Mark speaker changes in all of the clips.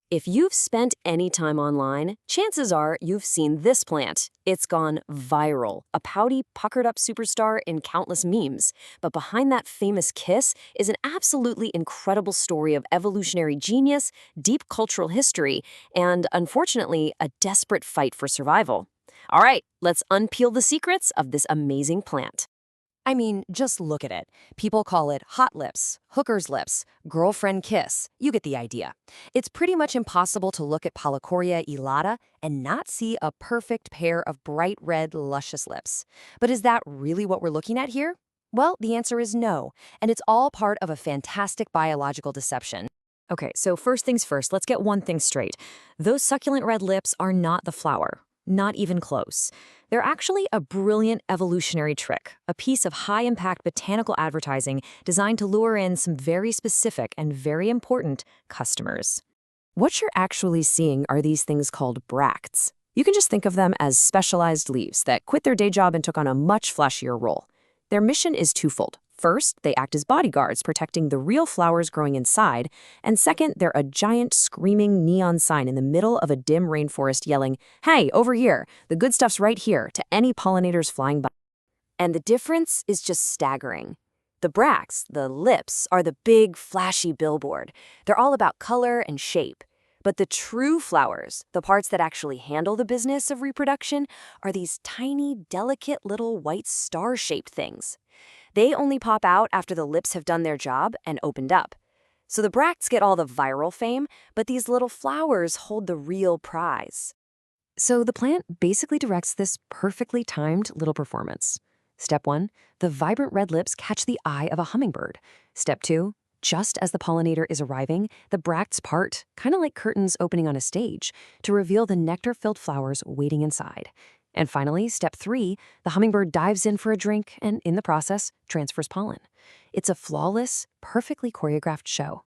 Speaker 1: If you've spent any time online, chances are you've seen this plant. It's gone viral, a pouty, puckered up superstar in countless memes. But behind that famous kiss is an absolutely incredible story of evolutionary genius, deep cultural history, and, unfortunately, a desperate fight for survival. All right, let's unpeel the secrets of this amazing plant.
Speaker 2: I mean, just look at it. People call it hot lips, hooker's lips, girlfriend kiss. You get the idea. It's pretty much impossible to look at Palicourea elata and not see a perfect pair of bright red, luscious lips. But is that really what we're looking at here? Well, the answer is no, and it's all part of a fantastic biological deception.
Speaker 1: Okay, so first things first, let's get one thing straight. Those succulent red lips are not the flower. Not even close. They're actually a brilliant evolutionary trick, a piece of high-impact botanical advertising designed to lure in some very specific and very important customers. What you're actually seeing are these things called bracts. You can just think of them as specialized leaves that quit their day job and took on a much flashier role. Their mission is twofold. First, they act as bodyguards, protecting the real flowers growing inside, and second, they're a giant screaming neon sign in the middle of a dim rainforest yelling, "Hey, over here! The good stuff's right here," to any pollinators flying by. And the difference is just staggering. The bracts, the lips, are the big, flashy billboard. They're all about color and shape. But the true flowers, the parts that actually handle the business of reproduction, are these tiny, delicate little white star-shaped things. They only pop out after the lips have done their job and opened up. So the bracts get all the viral fame, but these little flowers hold the real prize. So the plant basically directs this perfectly timed little performance. Step 1, the vibrant red lips catch the eye of a hummingbird. Step 2, just as the pollinator is arriving, the bracts part, kind of like curtains opening on a stage, to reveal the nectar-filled flowers waiting inside. And finally, step 3, the hummingbird dives in for a drink and, in the process, transfers pollen. It's a flawless, perfectly choreographed show.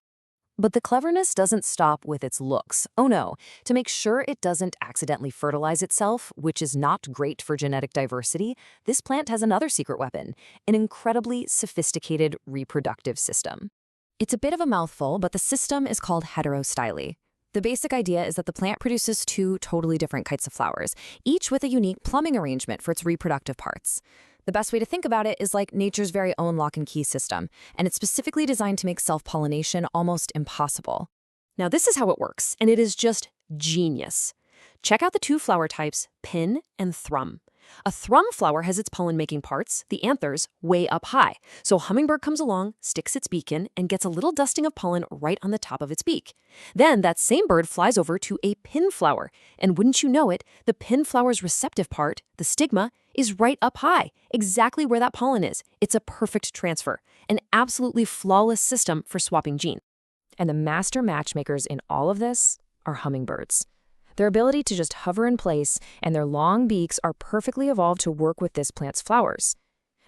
Speaker 1: But the cleverness doesn't stop with its looks. Oh no, to make sure it doesn't accidentally fertilize itself, which is not great for genetic diversity, this plant has another secret weapon, an incredibly sophisticated reproductive system. It's a bit of a mouthful, but the system is called heterostyly. The basic idea is that the plant produces two totally different kinds of flowers, each with a unique plumbing arrangement for its reproductive parts. The best way to think about it is like nature's very own lock and key system, and it's specifically designed to make self-pollination almost impossible. Now, this is how it works, and it is just genius. Check out the two flower types, pin and thrum. A thrum flower has its pollen-making parts, the anthers, way up high. So a hummingbird comes along, sticks its beak in, and gets a little dusting of pollen right on the top of its beak. Then that same bird flies over to a pin flower, and wouldn't you know it, the pin flower's receptive part, the stigma, is right up high, exactly where that pollen is. It's a perfect transfer, an absolutely flawless system for swapping genes. And the master matchmakers in all of this are hummingbirds. Their ability to just hover in place and their long beaks are perfectly evolved to work with this plant's flowers.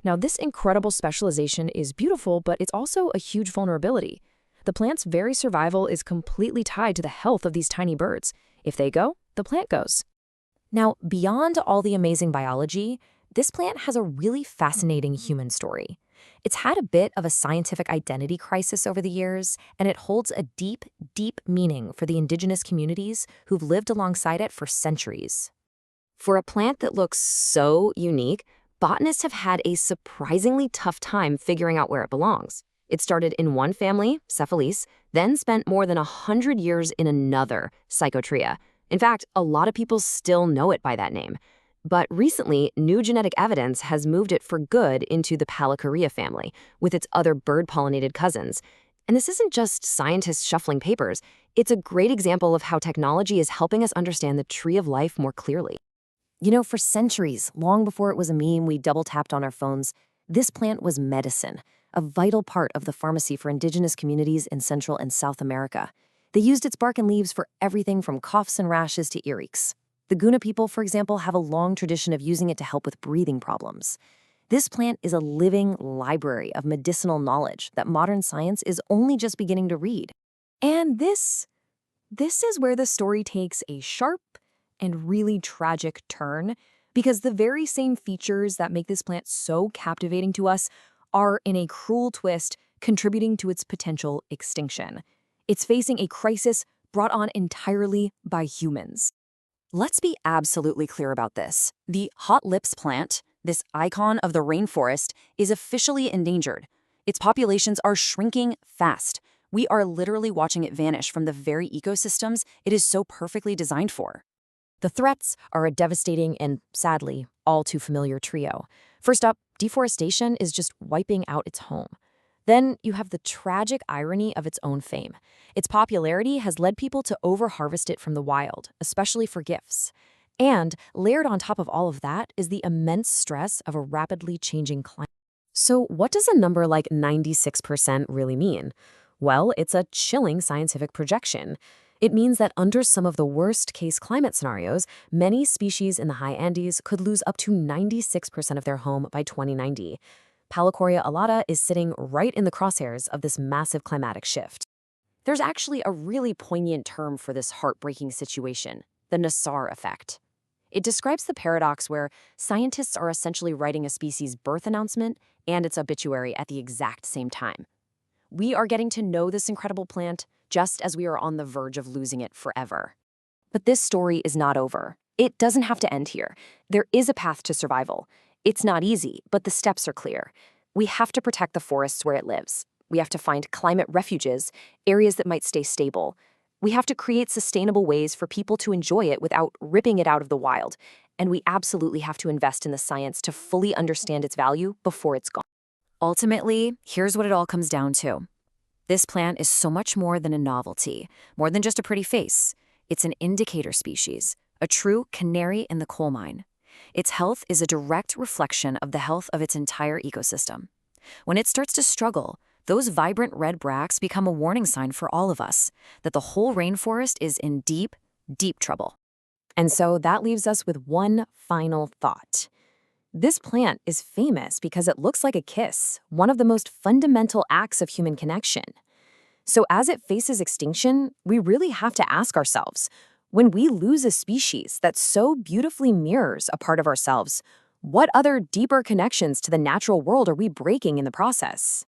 Speaker 1: Now, this incredible specialization is beautiful, but it's also a huge vulnerability. The plant's very survival is completely tied to the health of these tiny birds. If they go, the plant goes. Now, beyond all the amazing biology, this plant has a really fascinating human story. It's had a bit of a scientific identity crisis over the years, and it holds a deep, deep meaning for the indigenous communities who've lived alongside it for centuries. For a plant that looks so unique, botanists have had a surprisingly tough time figuring out where it belongs. It started in one family, Cephalus, then spent more than 100 years in another, Psychotria. In fact, a lot of people still know it by that name. But recently, new genetic evidence has moved it for good into the Palicourea family, with its other bird-pollinated cousins. And this isn't just scientists shuffling papers. It's a great example of how technology is helping us understand the tree of life more clearly. You know, for centuries, long before it was a meme we double-tapped on our phones, this plant was medicine, a vital part of the pharmacy for indigenous communities in Central and South America. They used its bark and leaves for everything from coughs and rashes to earaches. The Guna people, for example, have a long tradition of using it to help with breathing problems. This plant is a living library of medicinal knowledge that modern science is only just beginning to read. And this is where the story takes a sharp and really tragic turn, because the very same features that make this plant so captivating to us are, in a cruel twist, contributing to its potential extinction. It's facing a crisis
Speaker 2: brought on entirely by humans. Let's be absolutely clear about this. The hot lips plant, this icon of the rainforest, is officially endangered. Its populations are shrinking fast. We are literally watching it vanish from the very ecosystems it is so perfectly designed for.
Speaker 1: The threats are a devastating and, sadly, all too familiar trio. First up, deforestation is just wiping out its home. Then you have the tragic irony of its own fame. Its popularity has led people to over-harvest it from the wild, especially for gifts. And layered on top of all of that is the immense stress of a rapidly changing climate. So what does a number like 96% really mean? Well, it's a chilling scientific projection. It means that under some of the worst-case climate scenarios, many species in the high Andes could lose up to 96% of their home by 2090. Palicourea elata is sitting right in the crosshairs of this massive climatic shift.
Speaker 2: There's actually a really poignant term for this heartbreaking situation, the Nassar effect. It describes the paradox where scientists are essentially writing a species' birth announcement and its obituary at the exact same time. We are getting to know this incredible plant just as we are on the verge of losing it forever. But this story is not over. It doesn't have to end here. There is a path to survival. It's not easy, but the steps are clear. We have to protect the forests where it lives. We have to find climate refuges, areas that might stay stable. We have to create sustainable ways for people to enjoy it without ripping it out of the wild. And we absolutely have to invest in the science to fully understand its value before it's gone. Ultimately, here's what it all comes down to. This plant is so much more than a novelty, more than just a pretty face. It's an indicator species, a true canary in the coal mine. Its health is a direct reflection of the health of its entire ecosystem. When it starts to struggle, those vibrant red bracts become a warning sign for all of us that the whole rainforest is in deep, deep trouble.
Speaker 1: And so that leaves us with one final thought. This plant is famous because it looks like a kiss, one of the most fundamental acts of human connection. So as it faces extinction, we really have to ask ourselves, when we lose a species that so beautifully mirrors a part of ourselves, what other deeper connections to the natural world are we breaking in the process?